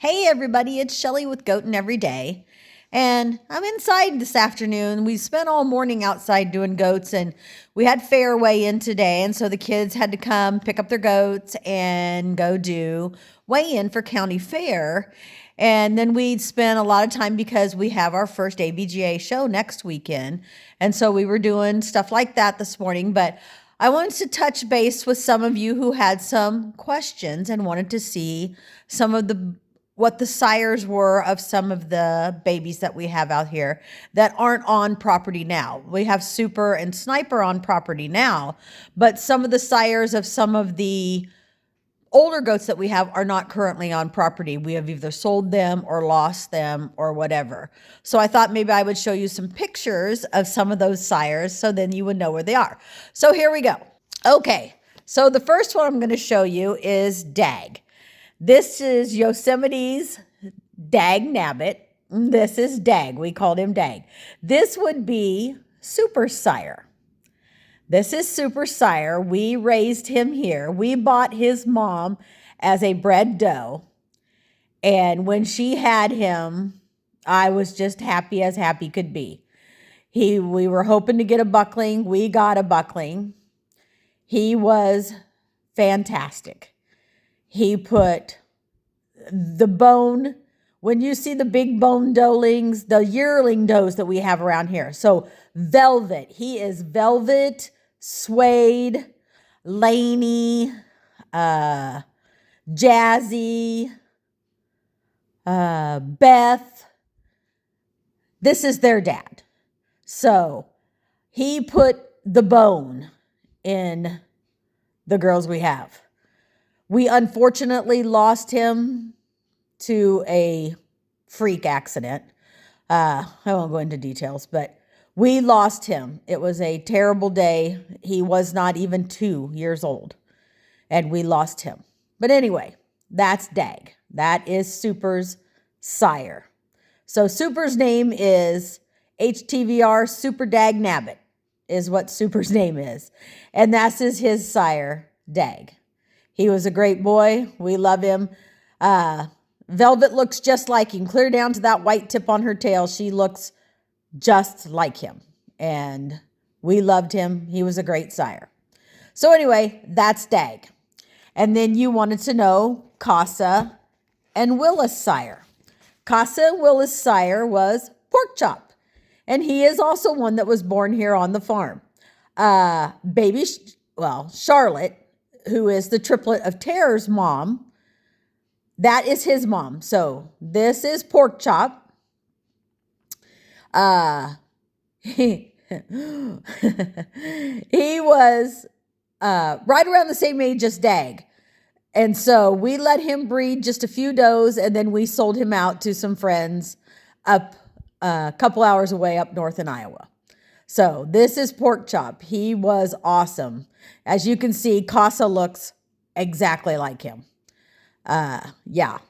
Hey everybody, it's Shelly with Goatin' Every Day. And I'm inside this afternoon. We spent all morning outside doing goats and we had fair weigh in today. And so the kids had to come pick up their goats and go do weigh in for county fair. And then we'd spent a lot of time because we have our first ABGA show next weekend. And so we were doing stuff like that this morning. But I wanted to touch base with some of you who had some questions and wanted to see some of what the sires were of some of the babies that we have out here that aren't on property now. We have Super and Sniper on property now, but some of the sires of some of the older goats that we have are not currently on property. We have either sold them or lost them or whatever. So I thought maybe I would show you some pictures of some of those sires so then you would know where they are. So here we go. Okay, so the first one I'm going to show you is Dag. This is Yosemite's Dag Nabbit. This is Dag. We called him Dag. This would be Super Sire. This is Super Sire. We raised him here. We bought his mom as a bred doe. And when she had him, I was just happy as happy could be. We were hoping to get a buckling. We got a buckling. He was fantastic. He put the bone, when you see the big bone doelings, the yearling does that we have around here. So velvet, he is velvet, suede, Laney, Jazzy, Beth. This is their dad. So he put the bone in the girls we have. We unfortunately lost him to a freak accident. I won't go into details, but we lost him. It was a terrible day. He was not even 2 years old, and we lost him. But anyway, that's Dag. That is Super's sire. So Super's name is HTVR Super Dag Nabbit is what Super's name is. And that's his sire, Dag. He was a great boy. We love him. Velvet looks just like him, clear down to that white tip on her tail. She looks just like him. And we loved him. He was a great sire. So anyway, that's Dag. And then you wanted to know Casa and Willa's sire. Casa and Willa's sire was Pork Chop. And he is also one that was born here on the farm. Charlotte, who is the triplet of Terror's mom, that is his mom. So this is Pork Chop. He was right around the same age as Dag. And so we let him breed just a few does, and then we sold him out to some friends up a couple hours away up north in Iowa. So this is Pork Chop. He was awesome. As you can see, Casa looks exactly like him.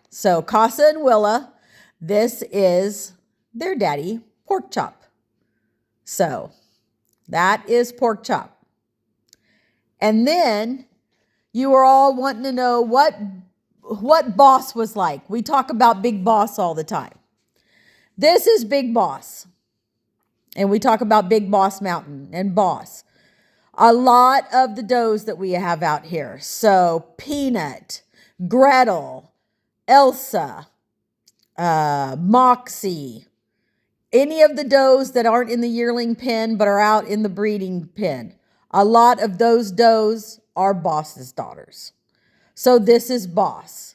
So Casa and Willa, this is their daddy, Pork Chop. So that is Pork Chop. And then you were all wanting to know what Boss was like. We talk about Big Boss all the time. This is Big Boss. And we talk about Big Boss Mountain and Boss. A lot of the does that we have out here. So Peanut, Gretel, Elsa, Moxie, any of the does that aren't in the yearling pen but are out in the breeding pen. A lot of those does are Boss's daughters. So this is Boss.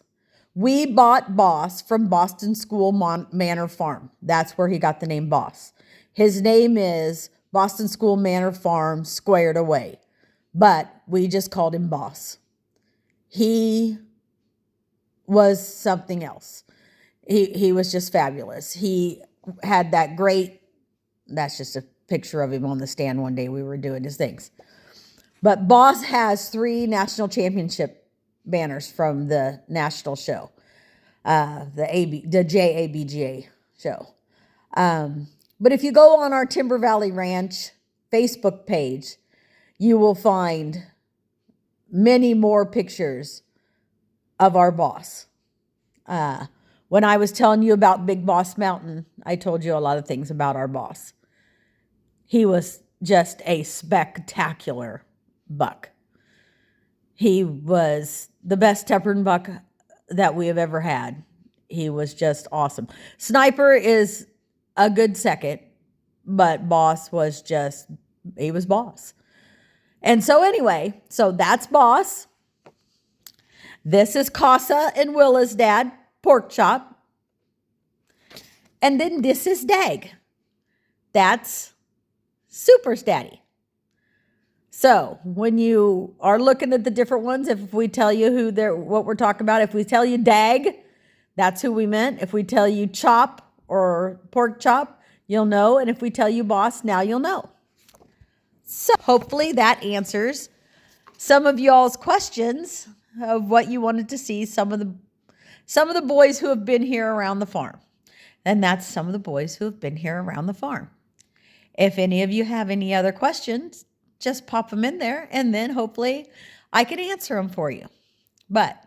We bought Boss from Boston School Manor Farm. That's where he got the name Boss. His name is Boston School Manor Farm squared away, but we just called him Boss. He was something else. He was just fabulous. He had that great, that's just a picture of him on the stand one day we were doing his things. But Boss has 3 national championship banners from the national show, the JABGA show. But if you go on our Timber Valley Ranch Facebook page, you will find many more pictures of our Boss. When I was telling you about Big Boss Mountain, I told you a lot of things about our boss. He was just a spectacular buck. He was the best tempered buck that we have ever had. He was just awesome. Sniper is a good second, but Boss was just, he was Boss. And so anyway, so that's Boss. This is Casa and Willa's dad, Pork Chop. And then this is Dag. That's Super's daddy. So when you are looking at the different ones, if we tell you who they're, what we're talking about, if we tell you Dag, that's who we meant. If we tell you Chop or Pork Chop, you'll know. And if we tell you Boss, now you'll know. So hopefully that answers some of y'all's questions of what you wanted to see, some of the boys who have been here around the farm. And that's some of the boys who have been here around the farm. If any of you have any other questions, just pop them in there and then hopefully I can answer them for you. But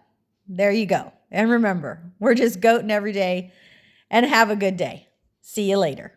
there you go. And remember, we're just goating every day, and have a good day. See you later.